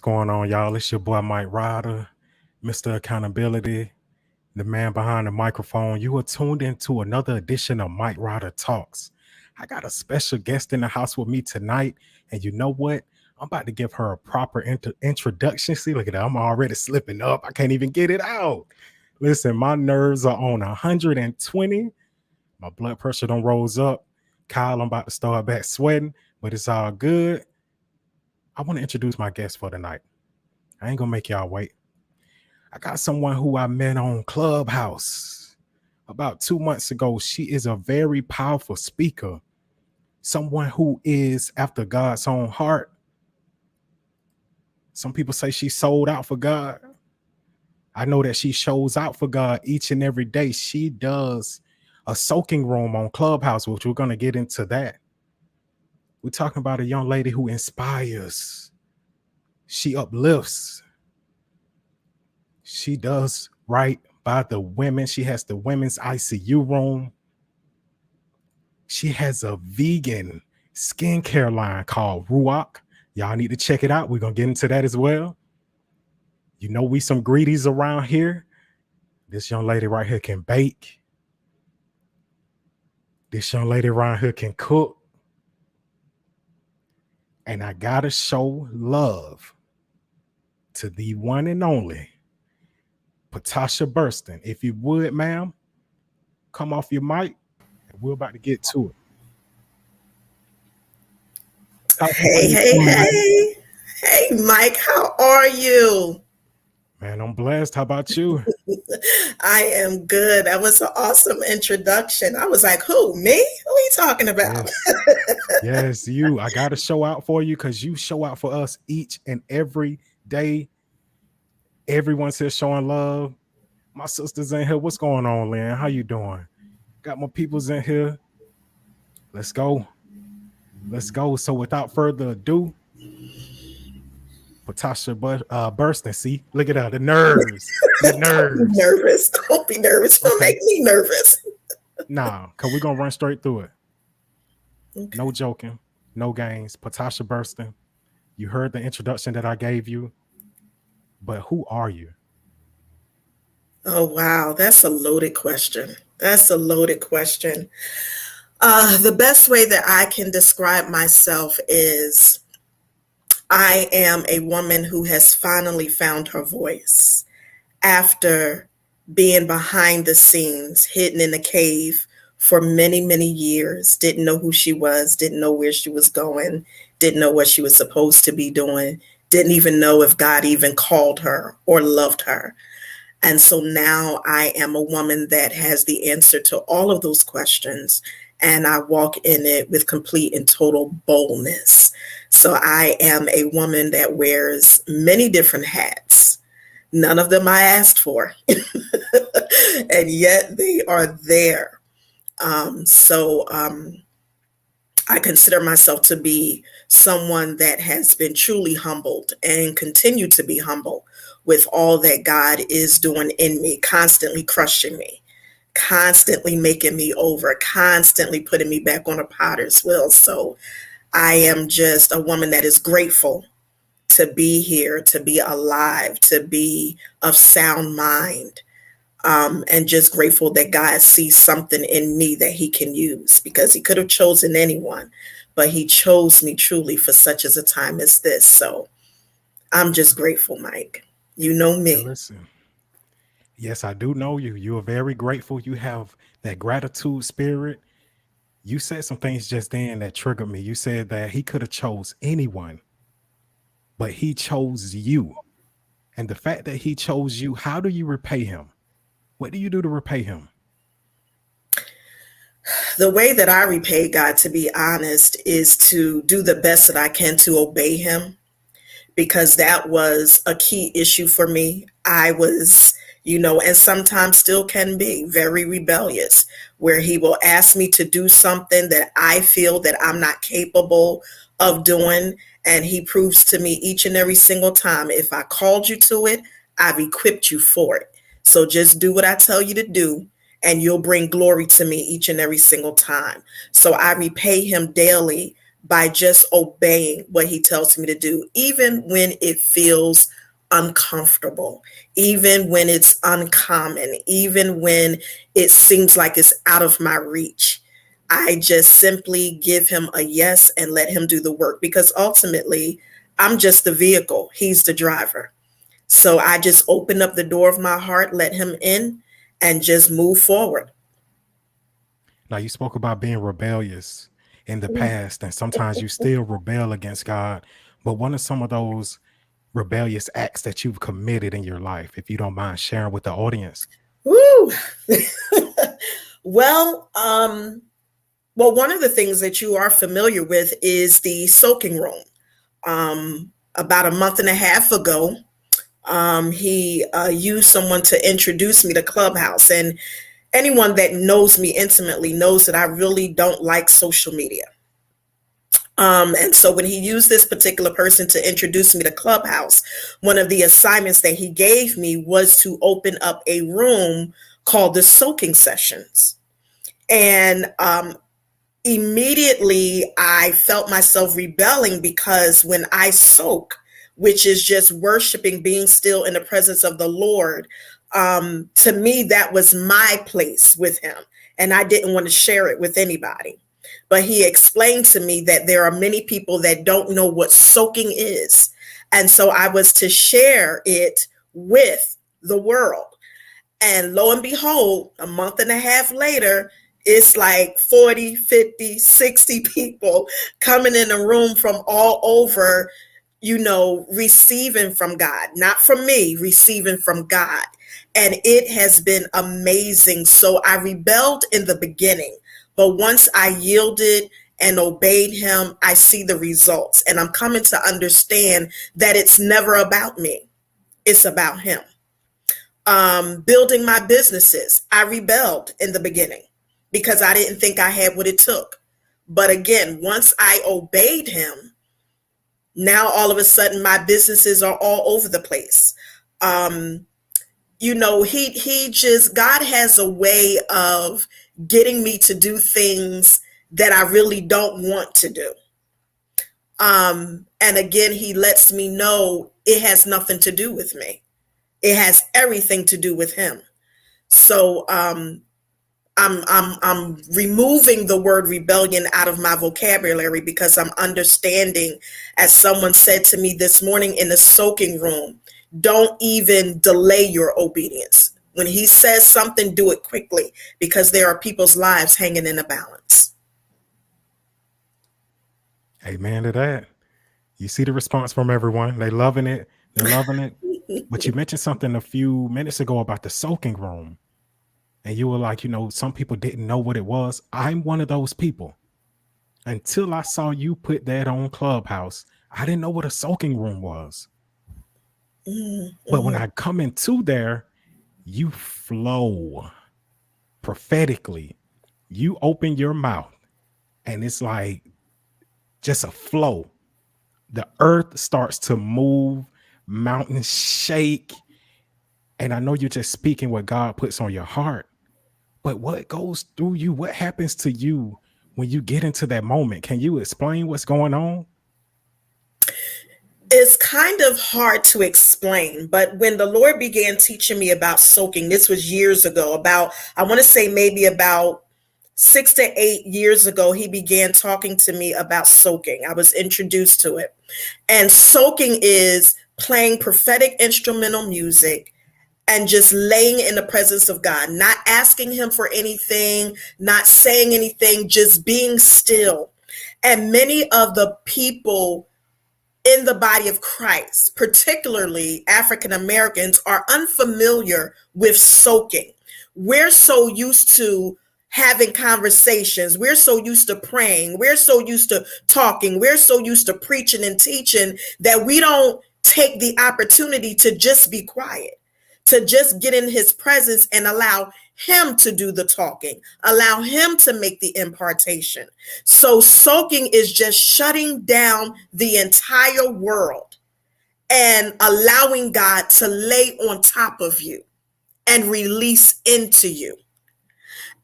going on, y'all? It's your boy Mike Ryder, Mr. Accountability, the man behind the microphone. You are tuned into another edition of Mike Ryder Talks. I got a special guest in the house with me tonight, and you know what? I'm about to give her a proper introduction. See, look at that. I'm already slipping up. I can't even get it out. Listen, my nerves are on 120. My blood pressure done rose up. Kyle, I'm about to start back sweating, but it's all good. I want to introduce my guest for tonight. I ain't gonna make y'all wait. I got someone who I met on Clubhouse about 2 months ago. She is a very powerful speaker, someone who is after God's own heart. Some people say she sold out for God. I know that she shows out for God each and every day. She does a soaking room on Clubhouse, which we're gonna get into that. We're talking about a young lady who inspires. She uplifts. She does right by the women. She has the women's ICU room. She has a vegan skincare line called Ru'aach. Y'all need to check it out. We're going to get into that as well. You know, we some greedies around here. This young lady right here can bake. This young lady around here can cook. And I got to show love to the one and only Patasha Burston. If you would, ma'am, come off your mic, and we're about to get to it. Hey, Mike, how are you? Man, I'm blessed. How about you? I am good. That was an awesome introduction. I was like, who, me? Who are you talking about? Yes, you. I got to show out for you because you show out for us each and every day. Everyone's here showing love. My sister's in here. What's going on, Lynn? How you doing? Got my peoples in here. Let's go. Let's go. So without further ado, Patasha Burston. See, look at that. The nerves. The nerves. Don't be nervous. Don't be nervous. Don't make me nervous. Nah, because we're going to run straight through it. Okay. No joking. No games. Patasha Burston. You heard the introduction that I gave you. But who are you? Oh, wow. That's a loaded question. The best way that I can describe myself is I am a woman who has finally found her voice after being behind the scenes, hidden in a cave for many, many years, didn't know who she was, didn't know where she was going, didn't know what she was supposed to be doing, didn't even know if God even called her or loved her. And so now I am a woman that has the answer to all of those questions, and I walk in it with complete and total boldness. So I am a woman that wears many different hats. None of them I asked for, and yet they are there. I consider myself to be someone that has been truly humbled and continue to be humble with all that God is doing in me, constantly crushing me, constantly making me over, constantly putting me back on a potter's wheel. So I am just a woman that is grateful to be here, to be alive, to be of sound mind. And just grateful that God sees something in me that he can use, because he could have chosen anyone, but he chose me truly for such as a time as this. So I'm just grateful, Mike. You know me. Listen. Yes, I do know you. You are very grateful. You have that gratitude spirit. You said some things just then that triggered me. You said that he could have chose anyone, but he chose you. And the fact that he chose you, how do you repay him? What do you do to repay him? The way that I repay God, to be honest, is to do the best that I can to obey him, because that was a key issue for me. I was, and sometimes still can be very rebellious, where he will ask me to do something that I feel that I'm not capable of doing. And he proves to me each and every single time, if I called you to it, I've equipped you for it. So just do what I tell you to do, and you'll bring glory to me each and every single time. So I repay him daily by just obeying what he tells me to do, even when it feels uncomfortable, even when it's uncommon, even when it seems like it's out of my reach. I just simply give him a yes and let him do the work, because ultimately I'm just the vehicle. He's the driver. So I just open up the door of my heart, let him in, and just move forward. Now, you spoke about being rebellious in the past, and sometimes you still rebel against God. But what are some of those rebellious acts that you've committed in your life, if you don't mind sharing with the audience? Woo! well, one of the things that you are familiar with is the soaking room. About a month and a half ago, he used someone to introduce me to Clubhouse. And anyone that knows me intimately knows that I really don't like social media. And so when he used this particular person to introduce me to Clubhouse, one of the assignments that he gave me was to open up a room called the soaking sessions. And immediately I felt myself rebelling, because when I soak, which is just worshiping, being still in the presence of the Lord, to me, that was my place with him. And I didn't want to share it with anybody. But he explained to me that there are many people that don't know what soaking is. And so I was to share it with the world. And lo and behold, a month and a half later, it's like 40, 50, 60 people coming in a room from all over, receiving from God, not from me, receiving from God. And it has been amazing. So I rebelled in the beginning, but once I yielded and obeyed him, I see the results. And I'm coming to understand that it's never about me. It's about him. Building my businesses, I rebelled in the beginning because I didn't think I had what it took. But again, once I obeyed him, now all of a sudden my businesses are all over the place. God has a way of getting me to do things that I really don't want to do. And again, he lets me know it has nothing to do with me. It has everything to do with him. So I'm removing the word rebellion out of my vocabulary, because I'm understanding, as someone said to me this morning in the soaking room, don't even delay your obedience. When he says something, do it quickly, because there are people's lives hanging in a balance. Amen to that. You see the response from everyone. They loving it. They're loving it. But you mentioned something a few minutes ago about the soaking room. And you were like, some people didn't know what it was. I'm one of those people. Until I saw you put that on Clubhouse, I didn't know what a soaking room was. Mm-hmm. But when I come into there, you flow prophetically. You open your mouth and it's like just a flow. The earth starts to move, mountains shake. And I know you're just speaking what God puts on your heart. But what goes through you? What happens to you when you get into that moment? Can you explain what's going on? It's kind of hard to explain, but when the Lord began teaching me about soaking, this was years ago, I want to say maybe about 6 to 8 years ago, he began talking to me about soaking. I was introduced to it. And soaking is playing prophetic instrumental music and just laying in the presence of God, not asking him for anything, not saying anything, just being still. And many of the people in the body of Christ, particularly African Americans, are unfamiliar with soaking. We're so used to having conversations. We're so used to praying. We're so used to talking. We're so used to preaching and teaching that we don't take the opportunity to just be quiet, to just get in his presence and allow him to do the talking, allow him to make the impartation. So soaking is just shutting down the entire world and allowing God to lay on top of you and release into you.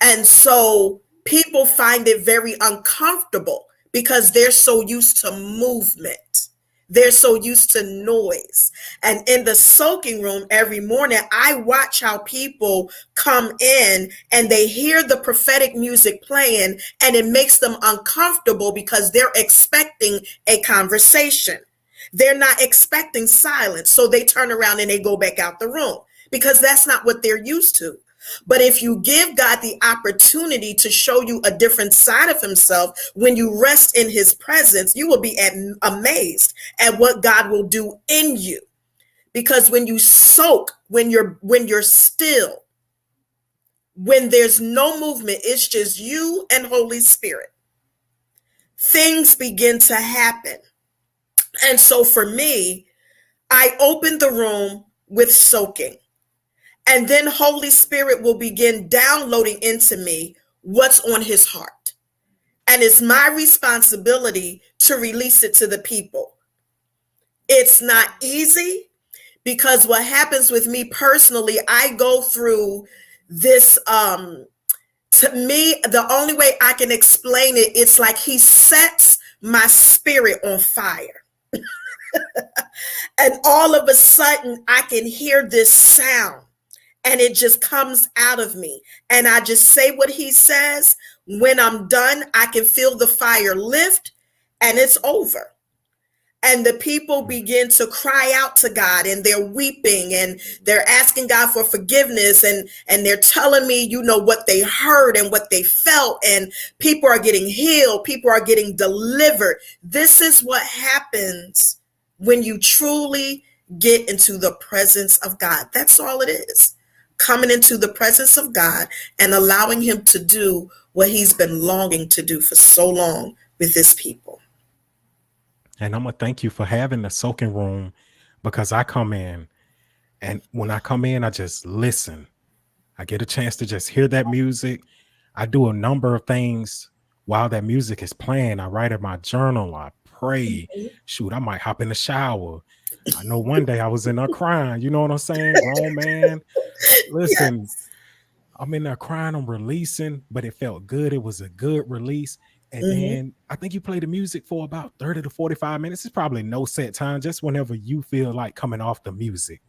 And so people find it very uncomfortable because they're so used to movement. They're so used to noise. And in the soaking room every morning, I watch how people come in and they hear the prophetic music playing, and it makes them uncomfortable because they're expecting a conversation. They're not expecting silence. So they turn around and they go back out the room because that's not what they're used to. But if you give God the opportunity to show you a different side of himself, when you rest in his presence, you will be amazed at what God will do in you. Because when you soak, when you're still, when there's no movement, it's just you and Holy Spirit, things begin to happen. And so for me, I open the room with soaking. And then Holy Spirit will begin downloading into me what's on his heart. And it's my responsibility to release it to the people. It's not easy because what happens with me personally, I go through this, to me, the only way I can explain it, it's like he sets my spirit on fire. And all of a sudden I can hear this sound. And it just comes out of me. And I just say what he says. When I'm done, I can feel the fire lift and it's over. And the people begin to cry out to God, and they're weeping and they're asking God for forgiveness. And they're telling me, what they heard and what they felt. And people are getting healed. People are getting delivered. This is what happens when you truly get into the presence of God. That's all it is. Coming into the presence of God and allowing him to do what he's been longing to do for so long with his people. And I'm going to thank you for having the soaking room, because I come in, and when I come in, I just listen. I get a chance to just hear that music. I do a number of things while that music is playing. I write in my journal. I pray. Shoot, I might hop in the shower. I know one day I was in there crying. You know what I'm saying? Grown man. Listen, Yes. I'm in there crying. I'm releasing, but it felt good. It was a good release. And Mm-hmm. then I think you play the music for about 30 to 45 minutes. It's probably no set time, just whenever you feel like coming off the music.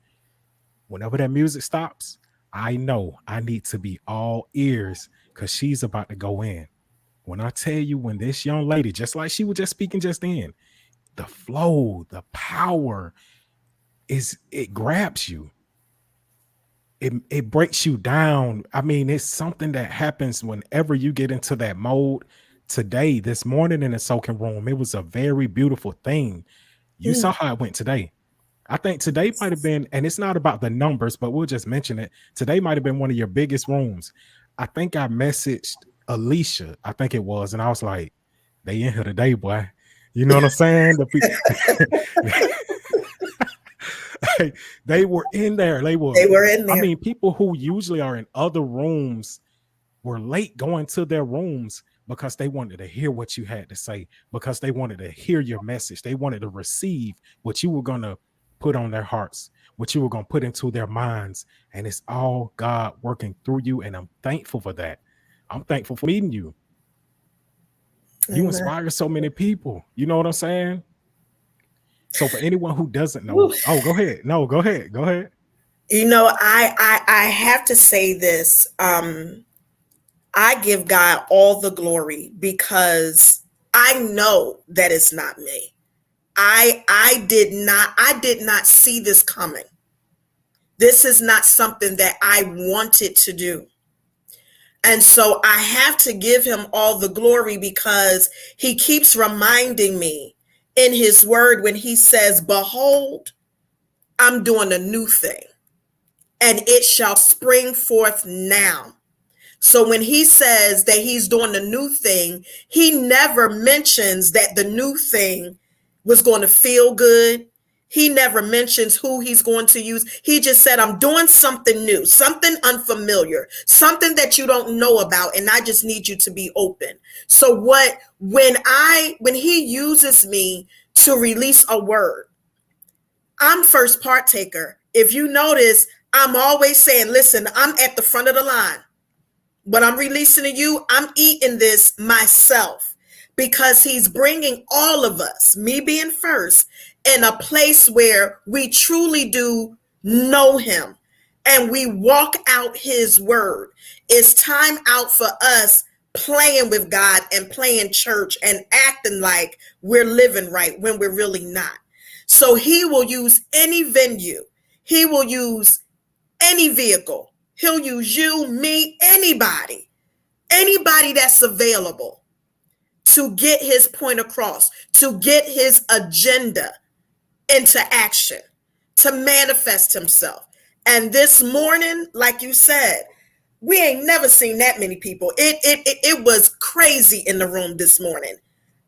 Whenever that music stops, I know I need to be all ears because she's about to go in. When I tell you, when this young lady, just like she was just speaking just then, the flow, the power it grabs you. It breaks you down. I mean, it's something that happens whenever you get into that mode. Today, this morning in the soaking room, it was a very beautiful thing. You saw how it went today. I think today might have been, and it's not about the numbers, but we'll just mention it. Today might have been one of your biggest rooms. I think I messaged Alicia, I think it was, and I was like, they in here today, boy. You know what I'm saying? They were in there. They were in I there. mean, people who usually are in other rooms were late going to their rooms because they wanted to hear what you had to say, because they wanted to hear your message. They wanted to receive what you were going to put on their hearts, what you were going to put into their minds. And it's all God working through you. And I'm thankful for that. I'm thankful for meeting you. You Amen. inspire so many people. You know what I'm saying? So for anyone who doesn't Woo. know, oh, go ahead. No, go ahead. Go ahead. I have to say this. I give God all the glory because I know that it's not me. I did not see this coming. This is not something that I wanted to do. And so I have to give him all the glory because he keeps reminding me in his word when he says, behold, I'm doing a new thing and it shall spring forth now. So when he says that he's doing a new thing, he never mentions that the new thing was going to feel good. He never mentions who he's going to use. He just said, I'm doing something new, something unfamiliar, something that you don't know about. And I just need you to be open. So when he uses me to release a word, I'm first partaker. If you notice, I'm always saying, listen, I'm at the front of the line. What I'm releasing to you, I'm eating this myself because he's bringing all of us, me being first, in a place where we truly do know him and we walk out his word. It's time out for us playing with God and playing church and acting like we're living right when we're really not. So he will use any venue. He will use any vehicle. He'll use you, me, anybody that's available to get his point across, to get his agenda into action, to manifest himself. And this morning, like you said, we ain't never seen that many people. It was crazy in the room this morning.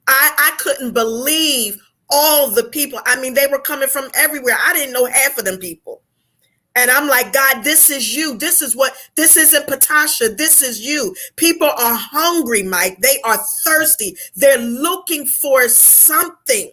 I couldn't believe all the people. I mean, they were coming from everywhere. I didn't know half of them people. And I'm like, God, this is you. This isn't Patasha. This is you. People are hungry, Mike. They are thirsty. They're looking for something.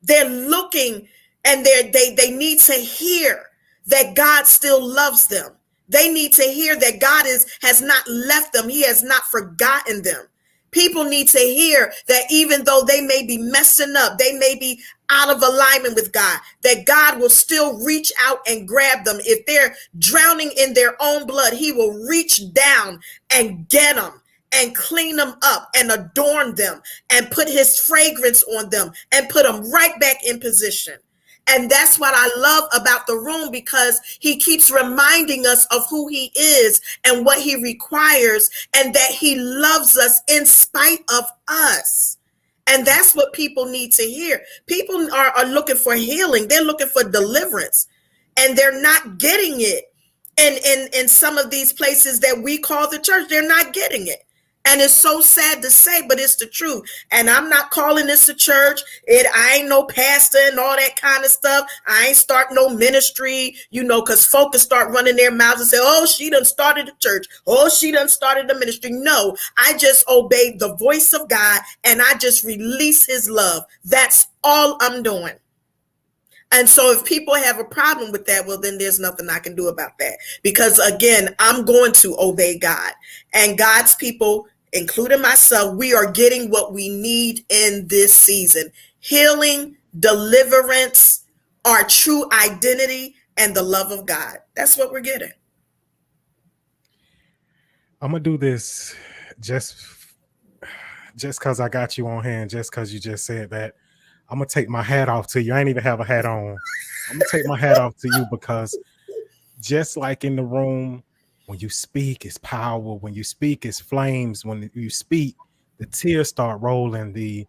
They're looking and they need to hear that God still loves them. They need to hear that God has not left them. He has not forgotten them. People need to hear that even though they may be messing up, they may be out of alignment with God, that God will still reach out and grab them. If they're drowning in their own blood, he will reach down and get them and clean them up and adorn them and put his fragrance on them and put them right back in position. And that's what I love about the room, because he keeps reminding us of who he is and what he requires, and that he loves us in spite of us. And that's what people need to hear. People are looking for healing. They're looking for deliverance, and they're not getting it. In some of these places that we call the church, they're not getting it. And it's so sad to say, but it's the truth. And I'm not calling this a church. I ain't no pastor and all that kind of stuff. I ain't start no ministry, because folks start running their mouths and say, oh, she done started a church. Oh, she done started a ministry. No, I just obeyed the voice of God and I just release his love. That's all I'm doing. And so if people have a problem with that, well, then there's nothing I can do about that. Because again, I'm going to obey God, and God's people, including myself, we are getting what we need in this season: healing, deliverance, our true identity, and the love of God. That's what we're getting. I'm gonna do this just because I got you on hand, just because you just said that. I'm gonna take my hat off to you. I ain't even have a hat on. I'm gonna take my hat off to you, because just like in the room, when you speak, it's power. When you speak, it's flames. When you speak, the tears start rolling.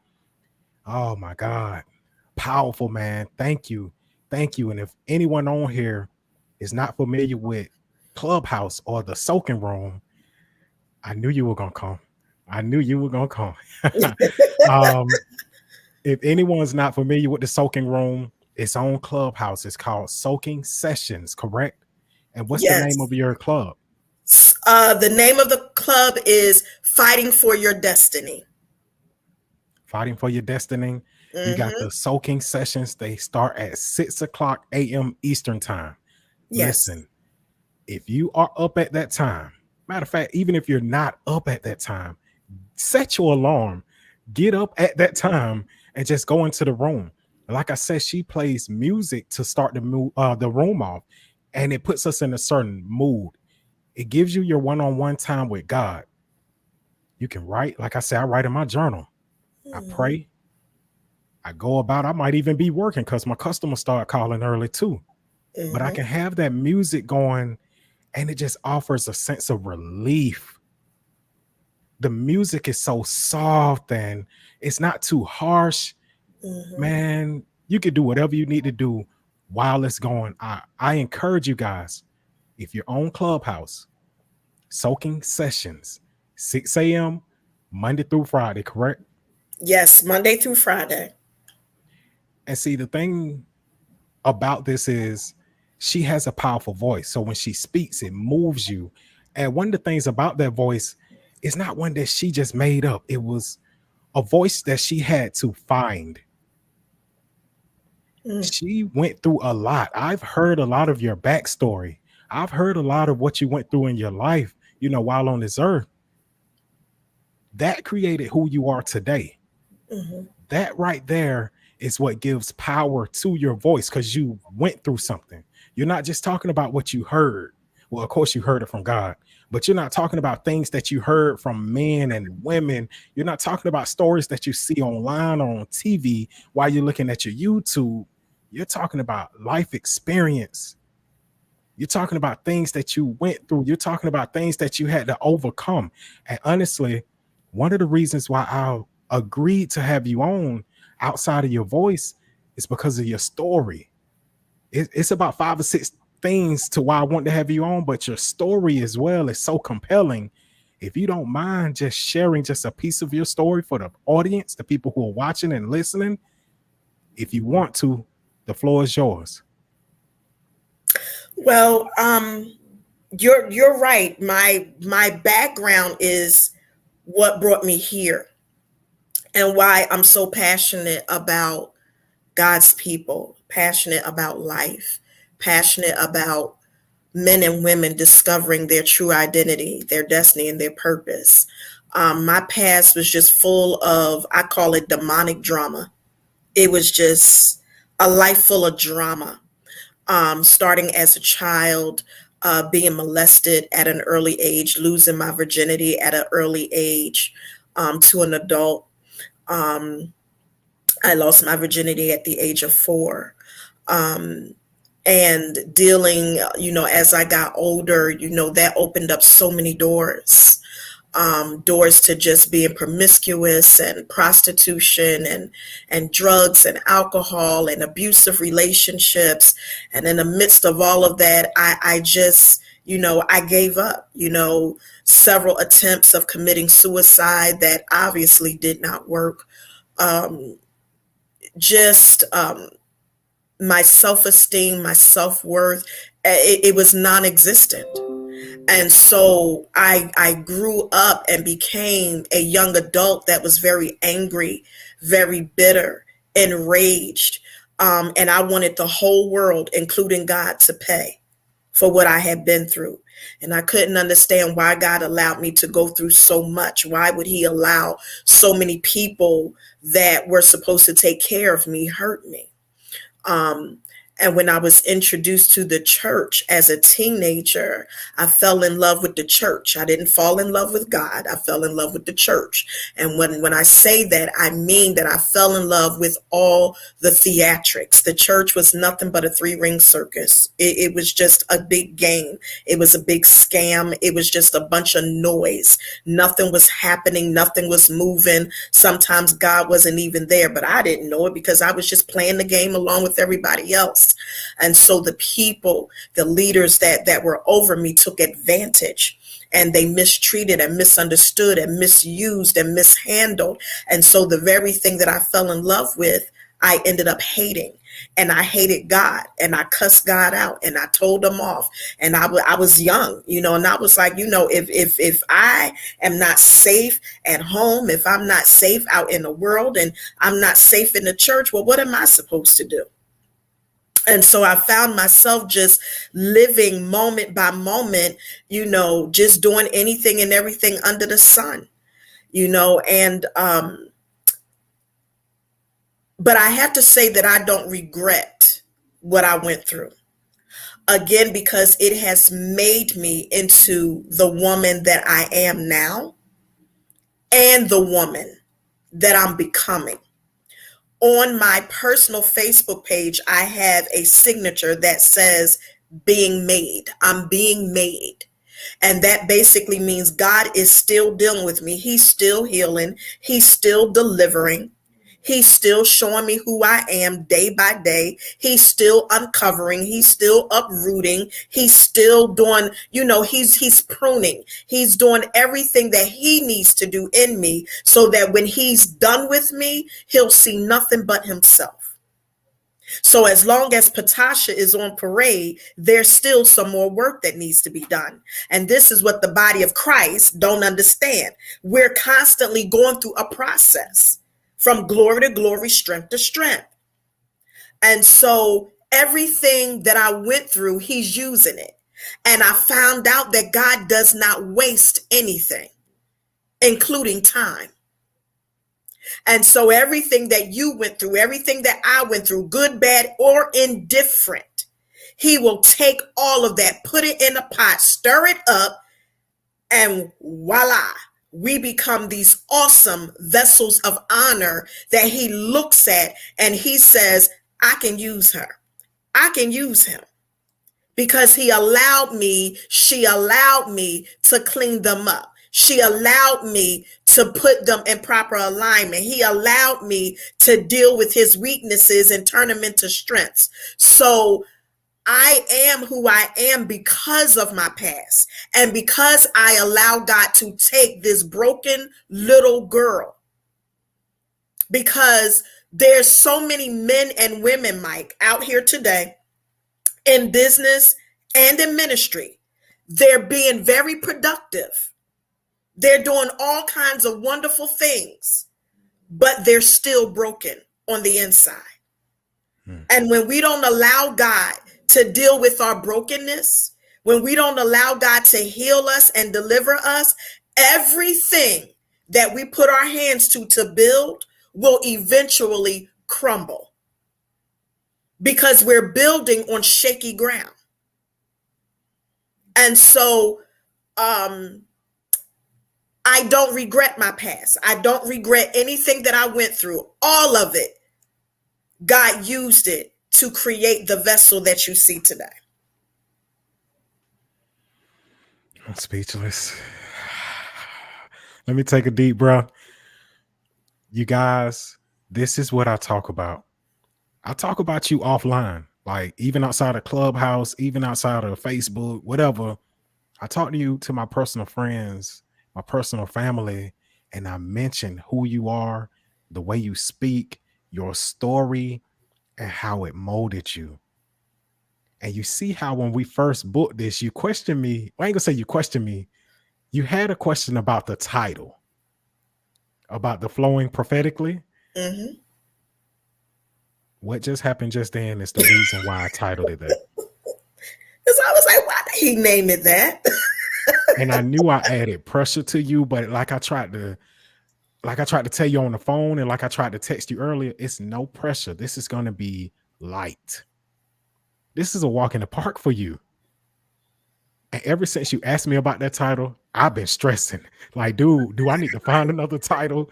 Oh my God, powerful, man. Thank you. Thank you. And if anyone on here is not familiar with Clubhouse or the soaking room, I knew you were gonna come. I knew you were gonna come. If anyone's not familiar with the soaking room, it's on Clubhouse. It's called Soaking Sessions, correct? And what's the name Yes. of your club? The name of the club is Fighting for Your Destiny. Fighting for Your Destiny. You got Mm-hmm. the soaking sessions. They start at 6 o'clock a.m. Eastern time. Yes. Listen, if you are up at that time, matter of fact, even if you're not up at that time, set your alarm, get up at that time, and just go into the room. Like I said, she plays music to start the room off, and it puts us in a certain mood. It gives you your one-on-one time with God. You can write, like I said, I write in my journal. I pray. I go about, I might even be working because my customers start calling early too. Mm-hmm. But I can have that music going, and it just offers a sense of relief. The music is so soft and it's not too harsh. Mm-hmm. Man, you can do whatever you need to do while it's going. I encourage you guys, if you're on Clubhouse, soaking sessions, 6 a.m. Monday through Friday, correct? Yes, Monday through Friday. And see, the thing about this is she has a powerful voice. So when she speaks, it moves you. And one of the things about that voice is not one that she just made up. It was a voice that she had to find. She went through a lot. I've heard a lot of your backstory. I've heard a lot of what you went through in your life, while on this earth. that created who you are today. Mm-hmm. That right there is what gives power to your voice, because you went through something. You're not just talking about what you heard. Well, of course, you heard it from God, but you're not talking about things that you heard from men and women. You're not talking about stories that you see online or on TV while you're looking at your YouTube. You're talking about life experience. You're talking about things that you went through. You're talking about things that you had to overcome. And honestly, one of the reasons why I agreed to have you on outside of your voice is because of your story. It's about 5 or 6 things to why I want to have you on, but your story as well is so compelling. If you don't mind just sharing just a piece of your story for the audience, the people who are watching and listening, if you want to, the floor is yours. Well, you're right. My background is what brought me here, and why I'm so passionate about God's people, passionate about life, passionate about men and women discovering their true identity, their destiny, and their purpose. My past was just full of, I call it demonic drama. It was just a life full of drama. Starting as a child, being molested at an early age, losing my virginity at an early age, to an adult. Um, I lost my virginity at the age of 4. Um, and dealing, as I got older, that opened up so many doors. Doors to just being promiscuous and prostitution and drugs and alcohol and abusive relationships. And in the midst of all of that, I just, I gave up, several attempts of committing suicide that obviously did not work. Um, just My self-esteem, my self-worth, it was non-existent. And so I grew up and became a young adult that was very angry, very bitter, enraged. And I wanted the whole world, including God, to pay for what I had been through. And I couldn't understand why God allowed me to go through so much. Why would he allow so many people that were supposed to take care of me hurt me? Um, and when I was introduced to the church as a teenager, I fell in love with the church. I didn't fall in love with God. I fell in love with the church. And when I say that, I mean that I fell in love with all the theatrics. The church was nothing but a 3-ring circus. It was just a big game. It was a big scam. It was just a bunch of noise. Nothing was happening. Nothing was moving. Sometimes God wasn't even there, but I didn't know it because I was just playing the game along with everybody else. And so the people, the leaders that were over me took advantage, and they mistreated and misunderstood and misused and mishandled. And so the very thing that I fell in love with, I ended up hating. And I hated God, and I cussed God out, and I told him off. And I was young, and I was like, if I am not safe at home, if I'm not safe out in the world, and I'm not safe in the church, well, what am I supposed to do? And so I found myself just living moment by moment, just doing anything and everything under the sun, and but I have to say that I don't regret what I went through. Again, because it has made me into the woman that I am now and the woman that I'm becoming. On my personal Facebook page, I have a signature that says being made. I'm being made. And that basically means God is still dealing with me. He's still healing. He's still delivering. He's still showing me who I am day by day. He's still uncovering. He's still uprooting. He's still doing, he's pruning. He's doing everything that he needs to do in me so that when he's done with me, he'll see nothing but himself. So as long as Patasha is on parade, there's still some more work that needs to be done. And this is what the body of Christ don't understand. We're constantly going through a process from glory to glory, strength to strength. And so everything that I went through, he's using it. And I found out that God does not waste anything. including time. And so everything that you went through, everything that I went through, good, bad, or indifferent, he will take all of that, put it in a pot, stir it up, and voila, we become these awesome vessels of honor that he looks at and he says, I can use her. I can use him because she allowed me to clean them up. She allowed me to put them in proper alignment. He allowed me to deal with his weaknesses and turn them into strengths. So I am who I am because of my past and because I allow God to take this broken little girl. Because there's so many men and women, Mike, out here today in business and in ministry. They're being very productive. They're doing all kinds of wonderful things, but they're still broken on the inside. And when we don't allow God to deal with our brokenness, when we don't allow God to heal us and deliver us, everything that we put our hands to build will eventually crumble because we're building on shaky ground. And so I don't regret my past. I don't regret anything that I went through. All of it, God used it to create the vessel that you see today. I'm speechless. Let me take a deep breath. You guys, this is what I talk about. I talk about you offline, like even outside of Clubhouse, even outside of Facebook, whatever. I talk to you, to my personal friends, my personal family, and I mention who you are, the way you speak, your story, and how it molded you. And you see how when we first booked this, you questioned me. I ain't gonna say you questioned me. You had a question about the title, about the flowing prophetically. Mm-hmm. What just happened just then is the reason why I titled it that. Because I was like, why did he name it that? And I knew I added pressure to you, but like I tried to tell you on the phone and like I tried to text you earlier, it's no pressure. This is going to be light. This is a walk in the park for you. And ever since you asked me about that title, I've been stressing. Like, dude, do I need to find another title?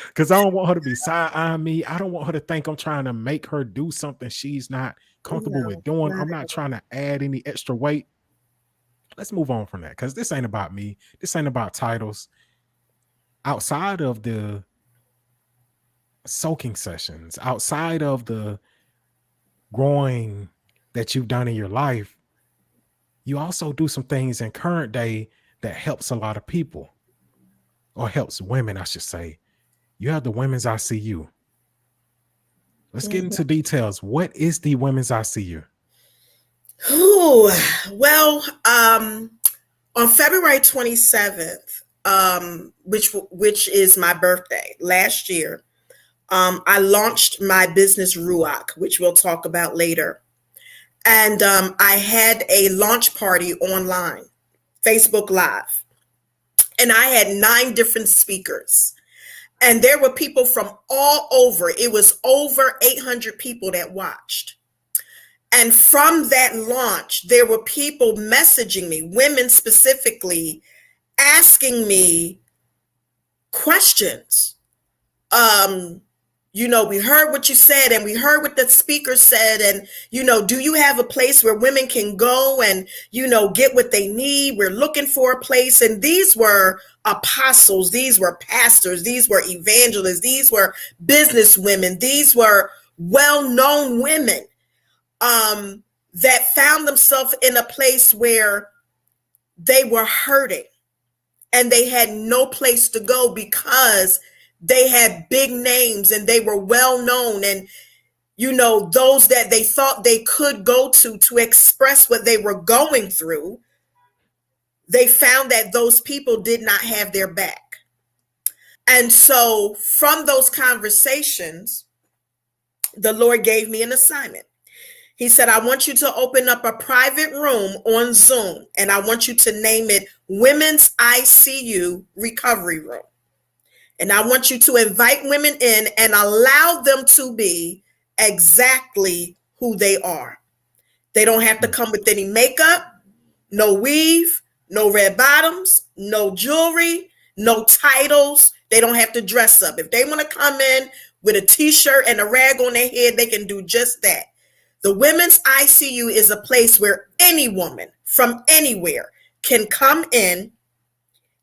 Because I don't want her to be side-eyeing me. I don't want her to think I'm trying to make her do something she's not comfortable with doing. I'm not trying to add any extra weight. Let's move on from that because this ain't about me. This ain't about titles. Outside of the soaking sessions, outside of the growing that you've done in your life, you also do some things in current day that helps a lot of people, or helps women, I should say. You have the Women's ICU. Let's get into details. What is the Women's ICU? Ooh, well, on February 27th, which is my birthday last year, I launched my business Ru'aach, which we'll talk about later. And I had a launch party online, Facebook Live. And I had 9 different speakers. And there were people from all over. It was over 800 people that watched. And from that launch, there were people messaging me, women specifically, asking me questions. We heard what you said and we heard what the speaker said. And, do you have a place where women can go and, get what they need? We're looking for a place. And these were apostles. These were pastors. These were evangelists. These were business women. These were well-known women that found themselves in a place where they were hurting and they had no place to go because they had big names and they were well known. And, those that they thought they could go to express what they were going through, they found that those people did not have their back. And so from those conversations, the Lord gave me an assignment. He said, I want you to open up a private room on Zoom, and I want you to name it Women's ICU Recovery Room. And I want you to invite women in and allow them to be exactly who they are. They don't have to come with any makeup, no weave, no red bottoms, no jewelry, no titles. They don't have to dress up. If they want to come in with a t-shirt and a rag on their head, they can do just that. The Women's ICU is a place where any woman from anywhere can come in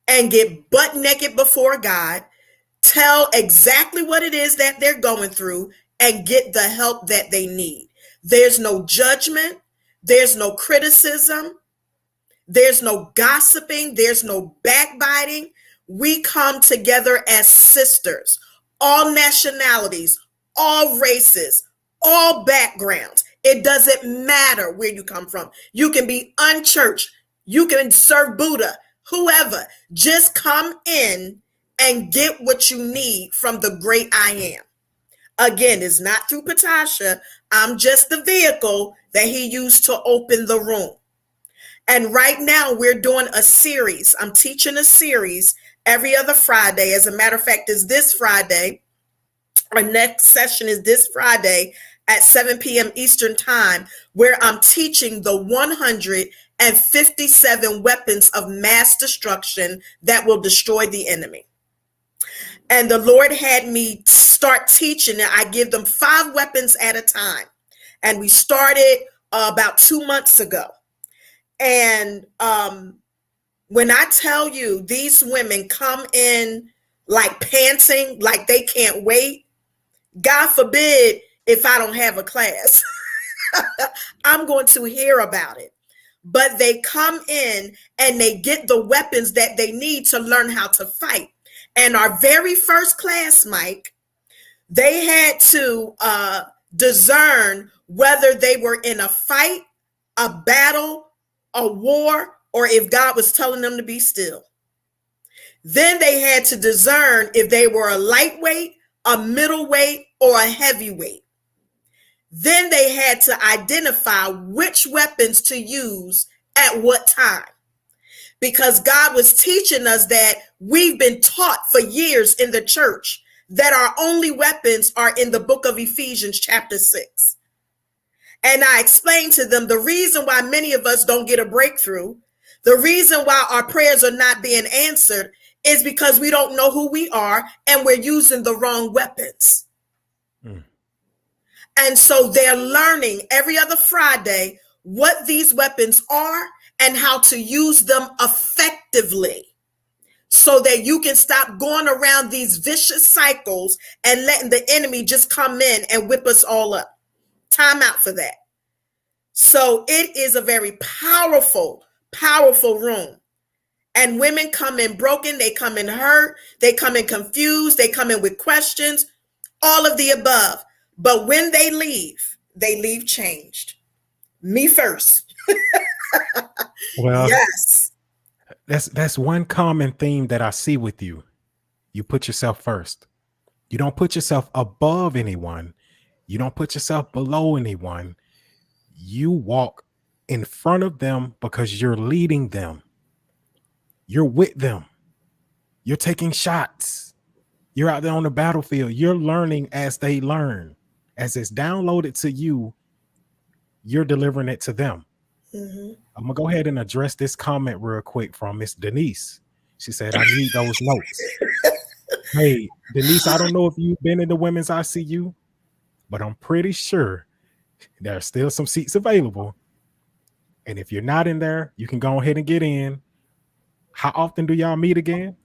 and get butt naked before God, tell exactly what it is that they're going through, and get the help that they need. There's no judgment. There's no criticism. There's no gossiping. There's no backbiting. We come together as sisters, all nationalities, all races, all backgrounds. It doesn't matter where you come from. You can be unchurched. You can serve Buddha, whoever. Just come in and get what you need from the great I am. Again, it's not through Patasha. I'm just the vehicle that he used to open the room. And right now we're doing a series. I'm teaching a series every other Friday. As a matter of fact, it's this Friday. Our next session is this Friday at 7 p.m. Eastern Time, where I'm teaching the 157 weapons of mass destruction that will destroy the enemy. And the Lord had me start teaching, and I give them 5 weapons at a time. And we started about 2 months ago. And when I tell you these women come in like panting, like they can't wait, God forbid if I don't have a class, I'm going to hear about it. But they come in and they get the weapons that they need to learn how to fight. And our very first class, Mike, they had to discern whether they were in a fight, a battle, a war, or if God was telling them to be still. Then they had to discern if they were a lightweight, a middleweight, or a heavyweight. Then they had to identify which weapons to use at what time. Because God was teaching us that we've been taught for years in the church that our only weapons are in the book of Ephesians chapter 6. And I explained to them the reason why many of us don't get a breakthrough, the reason why our prayers are not being answered is because we don't know who we are and we're using the wrong weapons. And so they're learning every other Friday what these weapons are and how to use them effectively so that you can stop going around these vicious cycles and letting the enemy just come in and whip us all up. Time out for that. So it is a very powerful, powerful room. And women come in broken, they come in hurt, they come in confused, they come in with questions, all of the above. But when they leave changed. Me first. Well, Yes. that's one common theme that I see with you. You put yourself first. You don't put yourself above anyone. You don't put yourself below anyone. You walk in front of them because you're leading them. You're with them. You're taking shots. You're out there on the battlefield. You're learning as they learn. As it's downloaded to you, you're delivering it to them. Mm-hmm. I'm going to go ahead and address this comment real quick from Miss Denise. She said, I need those notes. Hey, Denise, I don't know if you've been in the women's ICU, but I'm pretty sure there are still some seats available. And if you're not in there, you can go ahead and get in. How often do y'all meet again?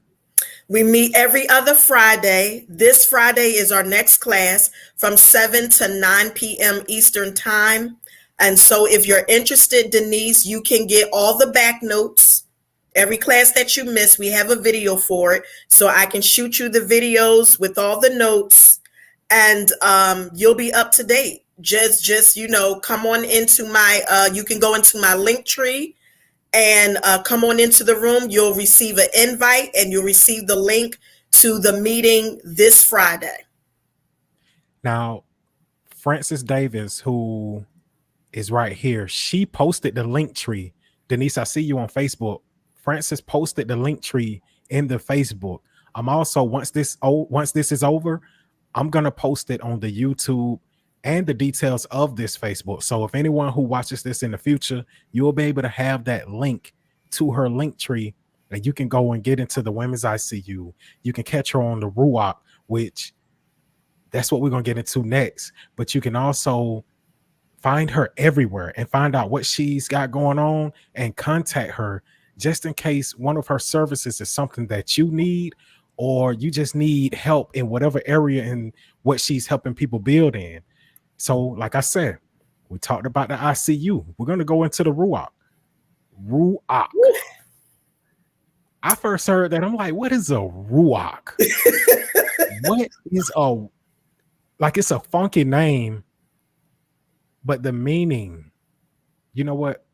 We meet every other Friday. This Friday is our next class from 7 to 9 p.m. Eastern Time. And so if you're interested, Denise, you can get all the back notes. Every class that you miss, we have a video for it. So I can shoot you the videos with all the notes and you'll be up to date. Just come on into my, you can go into my link tree and come on into the room. You'll receive an invite and you'll receive the link to the meeting this Friday. Now, Francis Davis, who is right here. She posted the link tree. Denise, I see you on Facebook. Francis posted the link tree in the Facebook. I'm also once this is over, I'm gonna post it on the YouTube and the details of this Facebook. So if anyone who watches this in the future, you'll be able to have that link to her link tree, and you can go and get into the women's ICU. You can catch her on the Ru'aach, which that's what we're gonna get into next. But you can also find her everywhere and find out what she's got going on and contact her just in case one of her services is something that you need, or you just need help in whatever area in what she's helping people build in. So, like I said, we talked about the ICU. We're going to go into the Ru'aach. Ru'aach. I first heard that. I'm like, what is a Ru'aach? What is like, it's a funky name, but the meaning, you know what?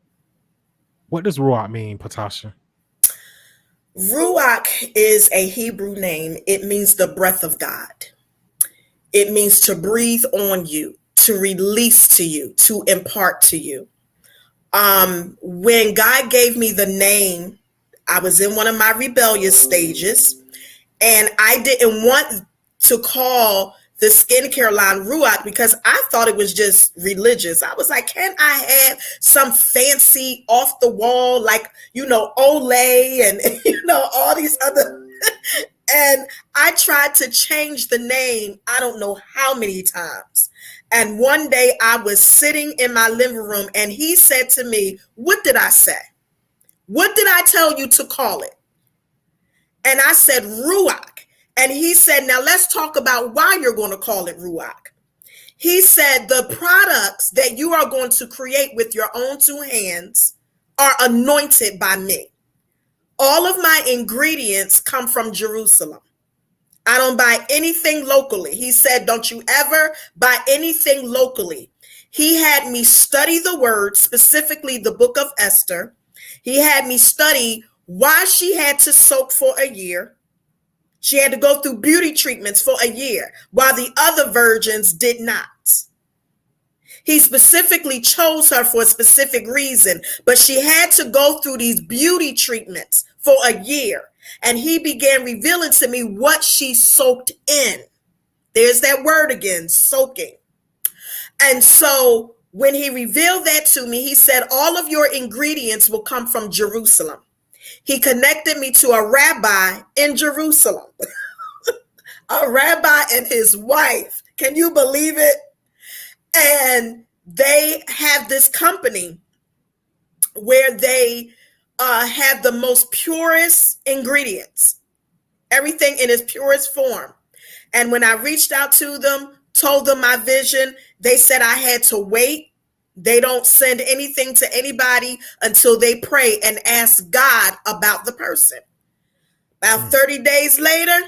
What does Ru'aach mean, Patasha? Ru'aach is a Hebrew name. It means the breath of God. It means to breathe on you, to release to you, to impart to you. When God gave me the name, I was in one of my rebellious stages, and I didn't want to call the skincare line Ru'aach because I thought it was just religious. I was like, can I have some fancy off the wall, like, Olay and, all these other. And I tried to change the name, I don't know how many times. And one day I was sitting in my living room and he said to me, what did I say? What did I tell you to call it? And I said, Ru'aach. And he said, now let's talk about why you're going to call it Ru'aach. He said, the products that you are going to create with your own two hands are anointed by me. All of my ingredients come from Jerusalem. I don't buy anything locally. He said, don't you ever buy anything locally. He had me study the word, specifically the book of Esther. He had me study why she had to soak for a year. She had to go through beauty treatments for a year, while the other virgins did not. He specifically chose her for a specific reason, but she had to go through these beauty treatments for a year. And he began revealing to me what she soaked in. There's that word again, soaking. And so when he revealed that to me, he said, all of your ingredients will come from Jerusalem. He connected me to a rabbi in Jerusalem, a rabbi and his wife. Can you believe it? And they have this company where they have the most purest ingredients, everything in its purest form. And when I reached out to them, told them my vision, they said I had to wait. They don't send anything to anybody until they pray and ask God about the person. About 30 days later,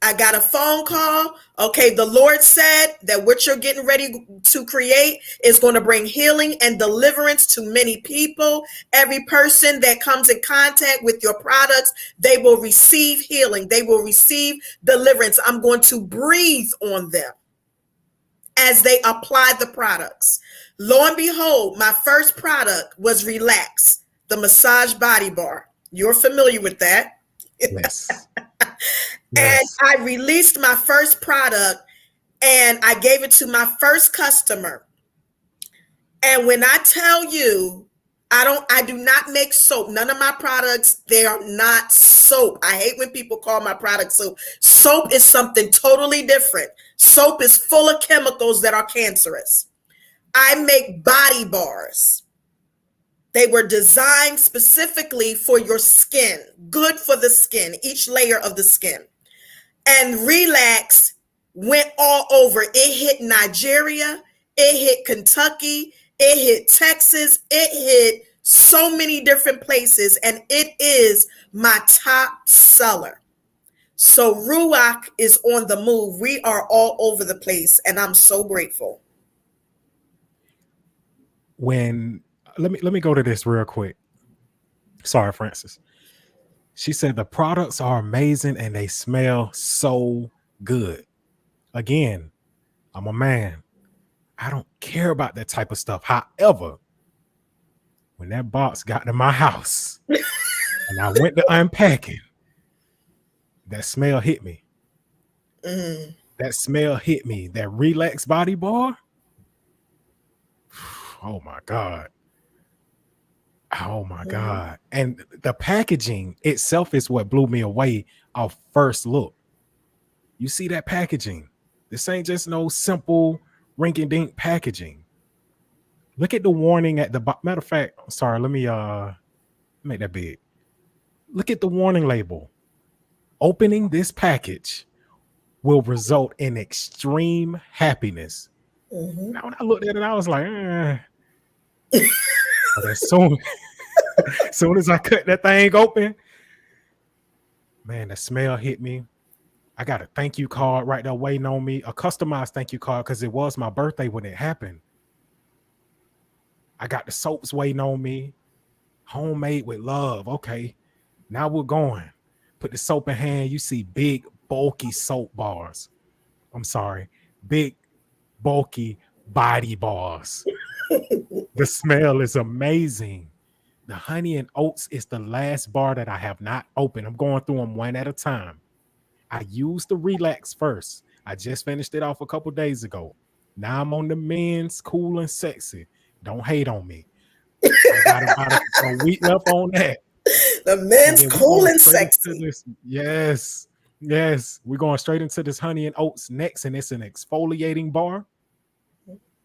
I got a phone call. Okay, the Lord said that what you're getting ready to create is going to bring healing and deliverance to many people. Every person that comes in contact with your products, they will receive healing. They will receive deliverance. I'm going to breathe on them as they apply the products. Lo and behold, my first product was Relax, the massage body bar. You're familiar with that. Yes. And I released my first product and I gave it to my first customer. And when I tell you, I do not make soap. None of my products, they are not soap. I hate when people call my product soap. Soap is something totally different. Soap is full of chemicals that are cancerous. I make body bars. They were designed specifically for your skin, good for the skin, each layer of the skin. And Relax went all over. It hit Nigeria, it hit Kentucky, it hit Texas, it hit so many different places, and it is my top seller. So Ru'aach is on the move. We are all over the place, and I'm so grateful. Let me go to this real quick. Sorry, Francis. She said the products are amazing and they smell so good. Again, I'm a man. I don't care about that type of stuff. However, when that box got to my house and I went to unpacking, that smell hit me. That smell hit me. That Relax body bar. Oh my God. Oh my God. And the packaging itself is what blew me away off first look. You see that packaging? This ain't just no simple rinky-dink packaging. Look at the warning at the bottom. Matter of fact, sorry, let me make that big. Look at the warning label. Opening this package will result in extreme happiness. Now, when I looked at it, I was like, But as soon as I cut that thing open, man, the smell hit me. I got a thank you card right there waiting on me, a customized thank you card because it was my birthday when it happened. I got the soaps waiting on me, homemade with love. Okay, now we're going. Put the soap in hand. You see big, bulky soap bars. I'm sorry, big, bulky body bars. The smell is amazing. The honey and oats is the last bar that I have not opened. I'm going through them one at a time. I used the Relax first. I just finished it off a couple days ago. Now I'm on the men's cool and sexy. Don't hate on me. I got about a week left on that. The men's And cool and sexy. Yes. We're going straight into this honey and oats next, and it's an exfoliating bar.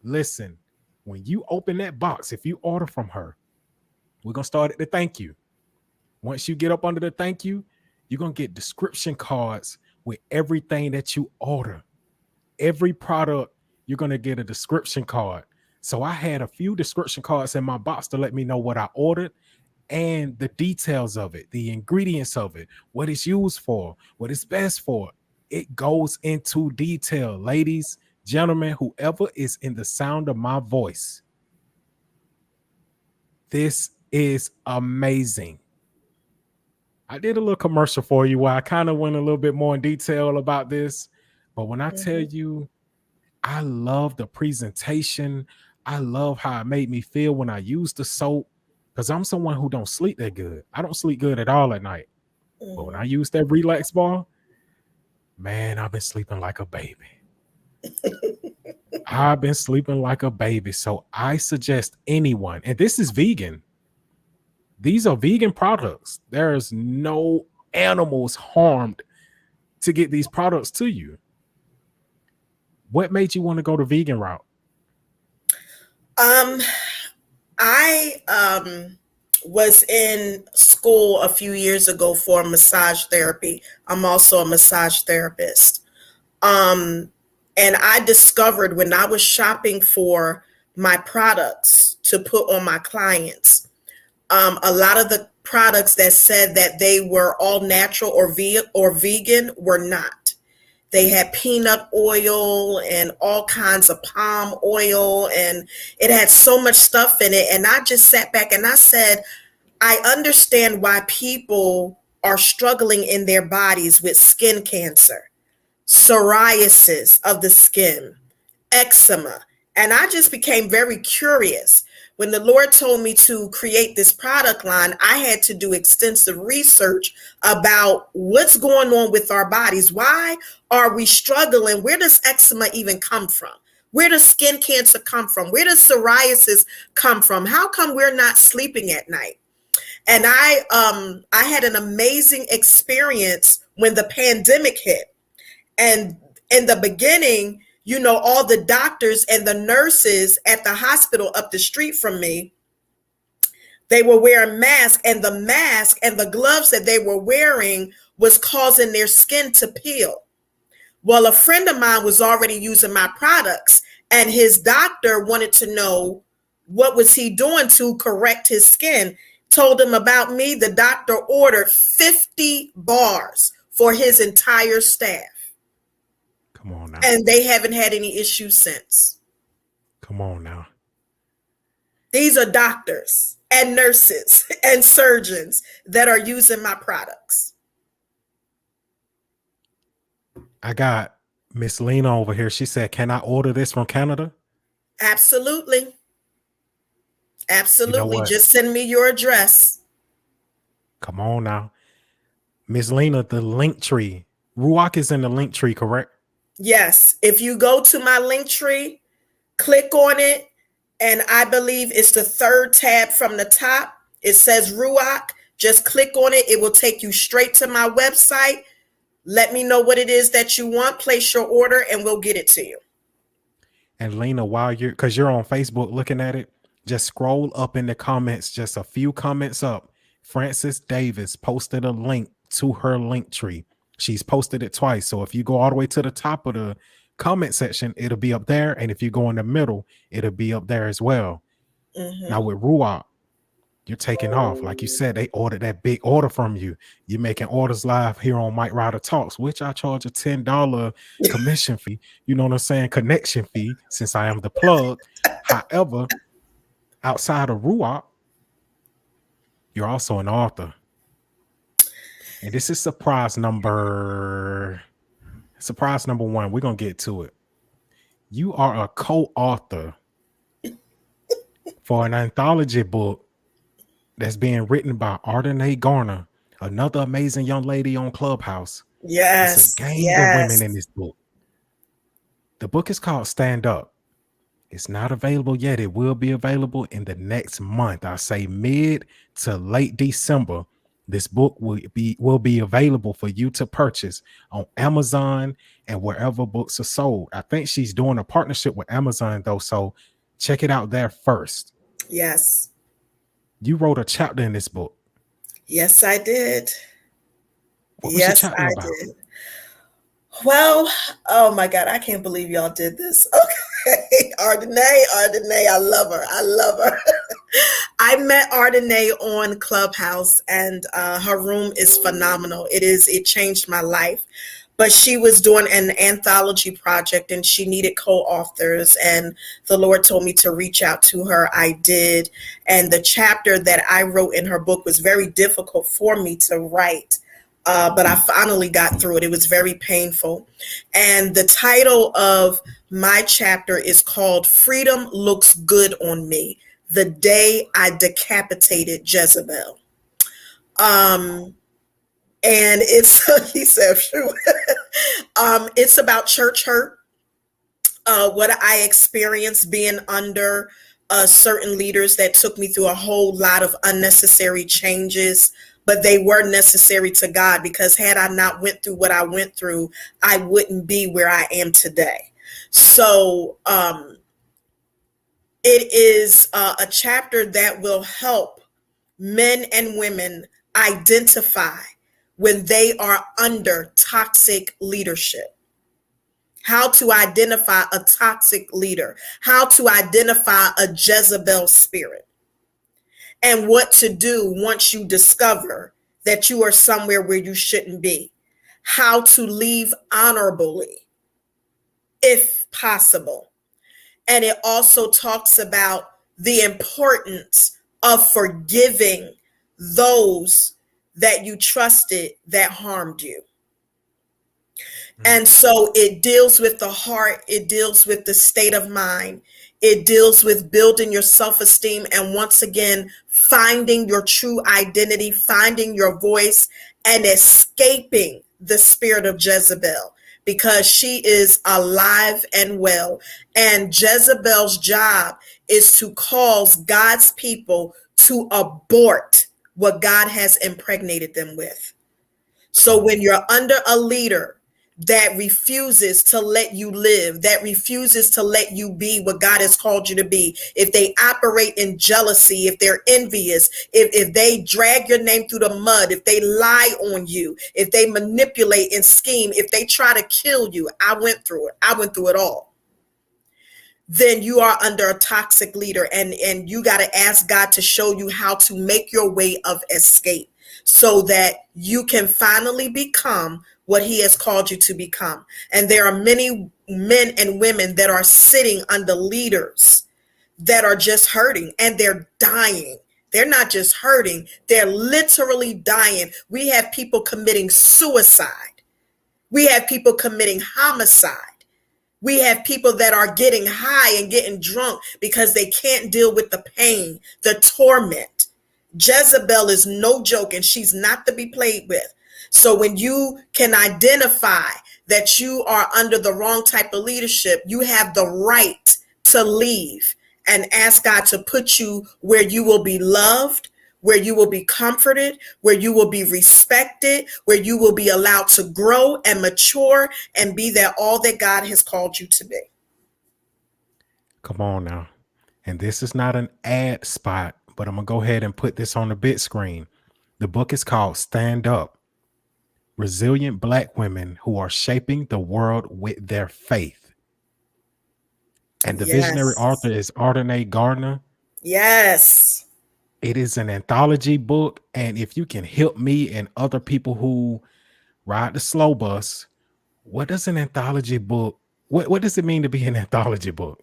Listen, when you open that box, if you order from her, we're going to start at the thank you. Once you get up under the thank you, you're going to get description cards with everything that you order. Every product, you're going to get a description card. So I had a few description cards in my box to let me know what I ordered and the details of it, the ingredients of it, what it's used for, what it's best for. It goes into detail. Ladies, gentlemen, whoever is in the sound of my voice, this is amazing. I did a little commercial for you where I kind of went a little bit more in detail about this. But when I tell you, I love the presentation. I love how it made me feel when I used the soap, because I'm someone who don't sleep that good. I don't sleep good at all at night. But when I use that Relax bar, man, I've been sleeping like a baby. I've been sleeping like a baby. So I suggest anyone, and this is vegan. These are vegan products. There's no animals harmed to get these products to you. What made you want to go the vegan route? I was in school a few years ago for massage therapy. I'm also a massage therapist. And I discovered when I was shopping for my products to put on my clients, a lot of the products that said that they were all natural or vegan were not. They had peanut oil and all kinds of palm oil, and it had so much stuff in it. And I just sat back and I said, I understand why people are struggling in their bodies with skin cancer, psoriasis of the skin, eczema. And I just became very curious. When the Lord told me to create this product line, I had to do extensive research about what's going on with our bodies. Why are we struggling? Where does eczema even come from? Where does skin cancer come from? Where does psoriasis come from? How come we're not sleeping at night? And I had an amazing experience when the pandemic hit. And in the beginning, you know, all the doctors and the nurses at the hospital up the street from me, they were wearing masks, and the mask and the gloves that they were wearing was causing their skin to peel. Well, a friend of mine was already using my products, and his doctor wanted to know what was he doing to correct his skin. Told him about me. The doctor ordered 50 bars for his entire staff. Come on now. And they haven't had any issues since. Come on now. These are doctors and nurses and surgeons that are using my products. I got Miss Lena over here. She said, can I order this from Canada? Absolutely. You know Absolutely. what? Just send me your address. Come on now. Miss Lena, the link tree. Ru'aach is in the link tree, correct? Yes. If you go to my link tree, click on it, and I believe it's the third tab from the top. It says Ru'aach. Just click on it. It will take you straight to my website. Let me know what it is that you want. Place your order, and we'll get it to you. And Lena, while because you're on Facebook looking at it, just scroll up in the comments, just a few comments up. Frances Davis posted a link to her link tree. She's posted it twice. So if you go all the way to the top of the comment section, it'll be up there. And if you go in the middle, it'll be up there as well. Now with Ru'aach, you're taking off. Like you said, they ordered that big order from you. You're making orders live here on Mike Ryder Talks, which I charge a $10 commission fee. You know what I'm saying? Connection fee, since I am the plug. However, outside of Ru'aach, you're also an author. And this is surprise number one. We're going to get to it. You are a co-author for an anthology book that's being written by Ardenae Garner, another amazing young lady on Clubhouse. It's a Yes. gang of women Yes. in this book. The book is called Stand Up. It's not available yet. It will be available in the next month. I say mid to late December. This book will be available for you to purchase on Amazon and wherever books are sold. I think she's doing a partnership with Amazon though, so check it out there first. Yes. You wrote a chapter in this book. Yes, I did. What was your Yes, chapter I about? did. Well, oh my God, I can't believe y'all did this. Okay. Ardenae, I love her. I love her. I met Ardenae on Clubhouse, and her room is phenomenal. It changed my life. But she was doing an anthology project and she needed co-authors, and the Lord told me to reach out to her. I did. And the chapter that I wrote in her book was very difficult for me to write. But I finally got through it. It was very painful. And the title of my chapter is called Freedom Looks Good on Me, the Day I Decapitated Jezebel. And it's, he said, it's about church hurt, what I experienced being under certain leaders that took me through a whole lot of unnecessary changes, but they were necessary to God, because had I not went through what I went through, I wouldn't be where I am today. So it is a chapter that will help men and women identify when they are under toxic leadership, how to identify a toxic leader, how to identify a Jezebel spirit, and what to do once you discover that you are somewhere where you shouldn't be, how to leave honorably if possible. And it also talks about the importance of forgiving those that you trusted that harmed you. And so it deals with the heart, it deals with the state of mind, it deals with building your self-esteem, and once again, finding your true identity, finding your voice, and escaping the spirit of Jezebel, because she is alive and well. And Jezebel's job is to cause God's people to abort what God has impregnated them with. So when you're under a leader that refuses to let you live, that refuses to let you be what God has called you to be, if they operate in jealousy, if they're envious, if they drag your name through the mud, if they lie on you, if they manipulate and scheme, if they try to kill you, I went through it. I went through it all. Then you are under a toxic leader, and you got to ask God to show you how to make your way of escape, so that you can finally become what he has called you to become. And there are many men and women that are sitting under leaders that are just hurting, and they're dying. They're not just hurting, they're literally dying. We have people committing suicide. We have people committing homicide We have people that are getting high and getting drunk because they can't deal with the pain, the torment. Jezebel is no joke, and she's not to be played with. So when you can identify that you are under the wrong type of leadership, you have the right to leave and ask God to put you where you will be loved, where you will be comforted, where you will be respected, where you will be allowed to grow and mature and be that all that God has called you to be. Come on now. And this is not an ad spot, but I'm going to go ahead and put this on the big screen. The book is called Stand Up: Resilient Black Women Who Are Shaping the World with Their Faith. And the visionary Yes. author is Ardenae Gardner. Yes. It is an anthology book. And if you can help me and other people who ride the slow bus, what does an anthology book, what does it mean to be an anthology book?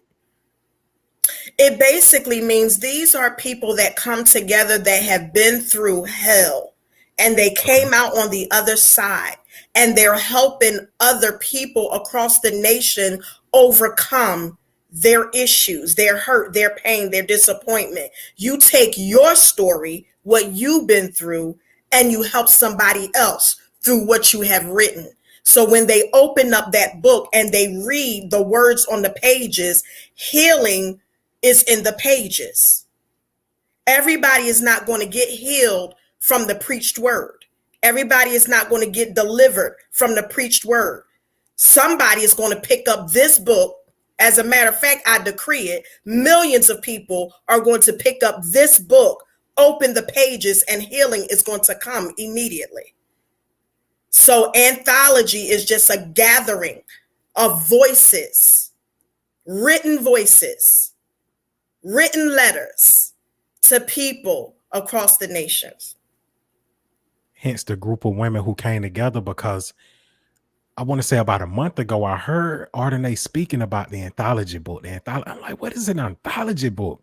It basically means these are people that come together that have been through hell and they Okay. came out on the other side, and they're helping other people across the nation overcome their issues, their hurt, their pain, their disappointment. You take your story, what you've been through, and you help somebody else through what you have written. So when they open up that book and they read the words on the pages, healing is in the pages. Everybody is not going to get healed from the preached word. Everybody is not going to get delivered from the preached word. Somebody is going to pick up this book. As a matter of fact, I decree it. Millions of people are going to pick up this book, open the pages, and healing is going to come immediately. So anthology is just a gathering of voices, written letters to people across the nations. Hence the group of women who came together, because I want to say about a month ago, I heard Ardenae speaking about the anthology book. I'm like, what is an anthology book?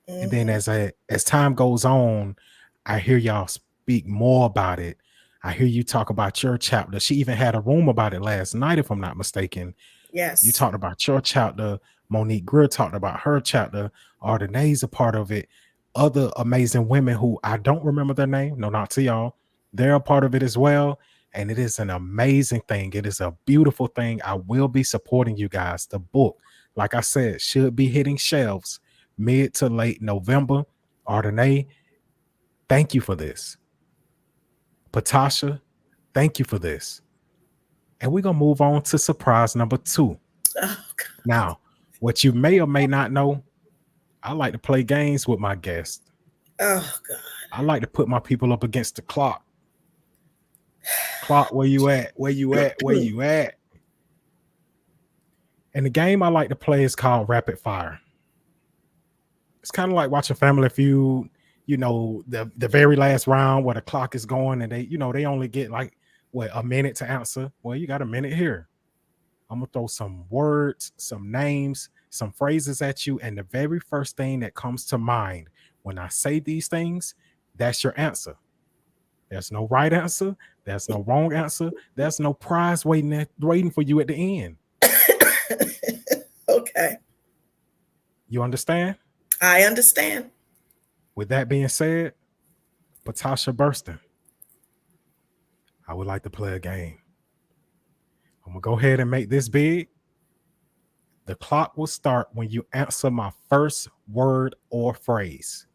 And then as time goes on, I hear y'all speak more about it. I hear you talk about your chapter. She even had a room about it last night, if I'm not mistaken. Yes. You talked about your chapter. Monique Greer talked about her chapter. Ardenae's a part of it. Other amazing women who I don't remember their name, no, not to y'all, they're a part of it as well. And it is an amazing thing. It is a beautiful thing. I will be supporting you guys. The book, like I said, should be hitting shelves mid to late November. Ardenae, thank you for this. Patasha, thank you for this. And we're going to move on to surprise number 2. Oh, God. Now, what you may or may not know, I like to play games with my guests. Oh, God. I like to put my people up against the clock. Clock, where you at? Where you at? Where you at? And the game I like to play is called Rapid Fire. It's kind of like watching Family Feud, the very last round where the clock is going and they only get like, a minute to answer. Well, you got a minute here. I'm going to throw some words, some names, some phrases at you. And the very first thing that comes to mind when I say these things, that's your answer. There's no right answer. There's no wrong answer. There's no prize waiting for you at the end. Okay. You understand? I understand. With that being said, Patasha Burston, I would like to play a game. I'm going to go ahead and make this big. The clock will start when you answer my first word or phrase.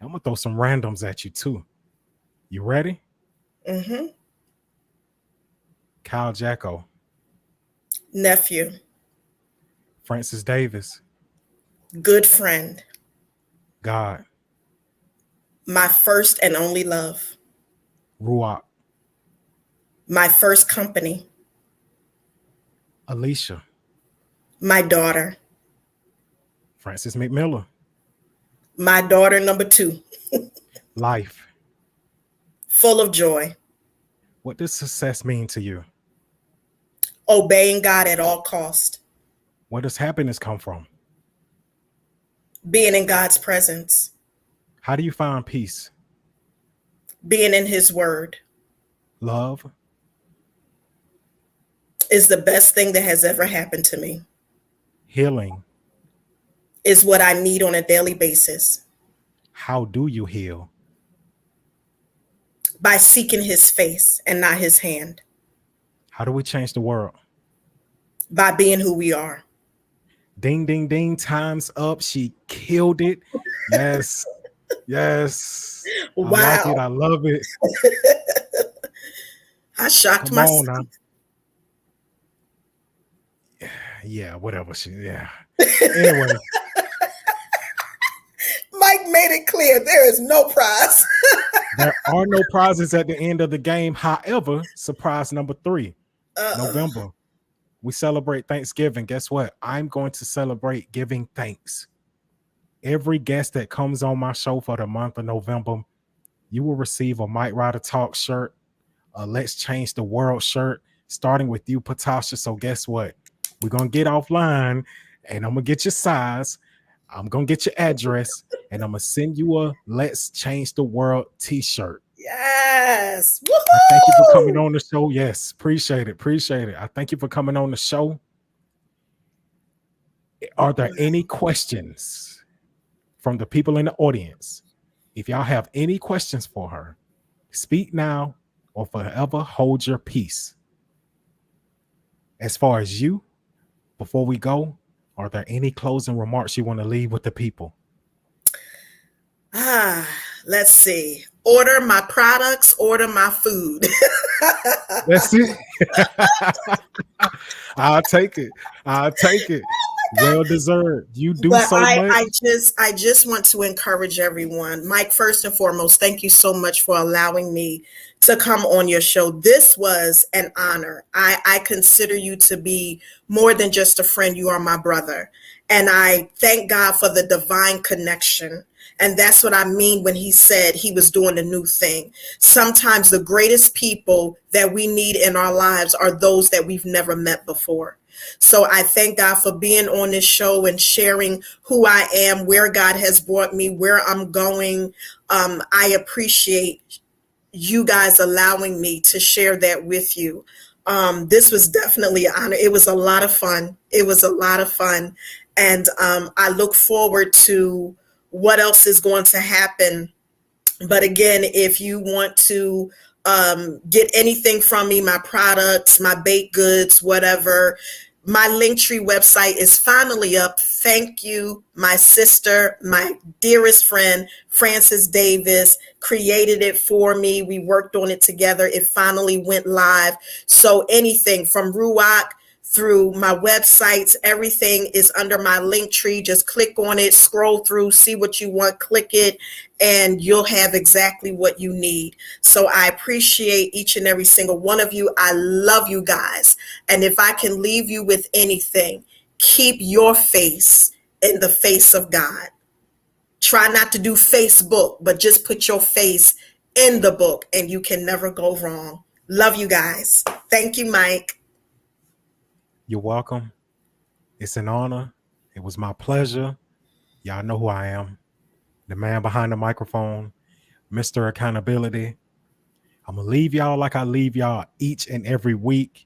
I'm going to throw some randoms at you too. You ready? Mm-hmm. Kyle Jacko. Nephew. Francis Davis. Good friend. God. My first and only love. Ru'aach. My first company. Alicia. My daughter. Francis McMillan. My daughter number 2. Life. Full of joy. What does success mean to you? Obeying God at all cost. Where does happiness come from? Being in God's presence. How do you find peace? Being in his word. Love. is the best thing that has ever happened to me. Healing. Is what I need on a daily basis. How do you heal? By seeking his face and not his hand. How do we change the world? By being who we are. Ding, ding, ding. Time's up. She killed it. Yes. Yes. I like it. Wow. I love it. I shocked Come on myself. now. Yeah, whatever. Yeah. Anyway, Mike made it clear there is no prize. there are no prizes at the end of the game. However, surprise number 3, November. We celebrate Thanksgiving. Guess what? I'm going to celebrate giving thanks. Every guest that comes on my show for the month of November, you will receive a Mike Ryder Talk shirt, a Let's Change the World shirt, starting with you, Patasha. So guess what? We're going to get offline and I'm going to get your size. I'm going to get your address and I'm going to send you a Let's Change the World t-shirt. Yes. I thank you for coming Woohoo! on the show. Yes, appreciate it. Appreciate it. I thank you for coming on the show. Are there any questions from the people in the audience? If y'all have any questions for her, speak now or forever hold your peace. As far as you, before we go, are there any closing remarks you want to leave with the people? Let's see. Order my products, order my food. That's it. I'll take it. I'll take it. Well deserved. You do But so much. I just want to encourage everyone. Mike, first and foremost, thank you so much for allowing me to come on your show. This was an honor. I consider you to be more than just a friend. You are my brother. And I thank God for the divine connection. And that's what I mean when he said he was doing a new thing. Sometimes the greatest people that we need in our lives are those that we've never met before. So I thank God for being on this show and sharing who I am, where God has brought me, where I'm going. I appreciate you guys allowing me to share that with you. This was definitely an honor. It was a lot of fun. It was a lot of fun. And I look forward to what else is going to happen. But again, if you want to get anything from me, my products, my baked goods, whatever, my Linktree website is finally up. Thank you, my sister, my dearest friend, Frances Davis, created it for me. We worked on it together. It finally went live. So anything from Ru'aach through my websites, everything is under my Linktree. Just click on it, scroll through, see what you want, click it, and you'll have exactly what you need. So I appreciate each and every single one of you. I love you guys. And if I can leave you with anything, keep your face in the face of God. Try not to do Facebook, but just put your face in the book and you can never go wrong. Love you guys. Thank you, Mike. You're welcome. It's an honor. It was my pleasure. Y'all know who I am. The man behind the microphone, Mr. Accountability. I'm going to leave y'all like I leave y'all each and every week.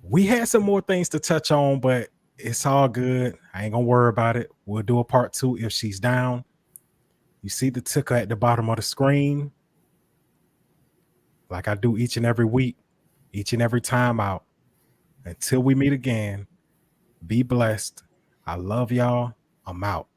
We had some more things to touch on, but it's all good. I ain't going to worry about it. We'll do a part 2 if she's down. You see the ticker at the bottom of the screen. Like I do each and every week, each and every time out. Until we meet again, be blessed. I love y'all. I'm out.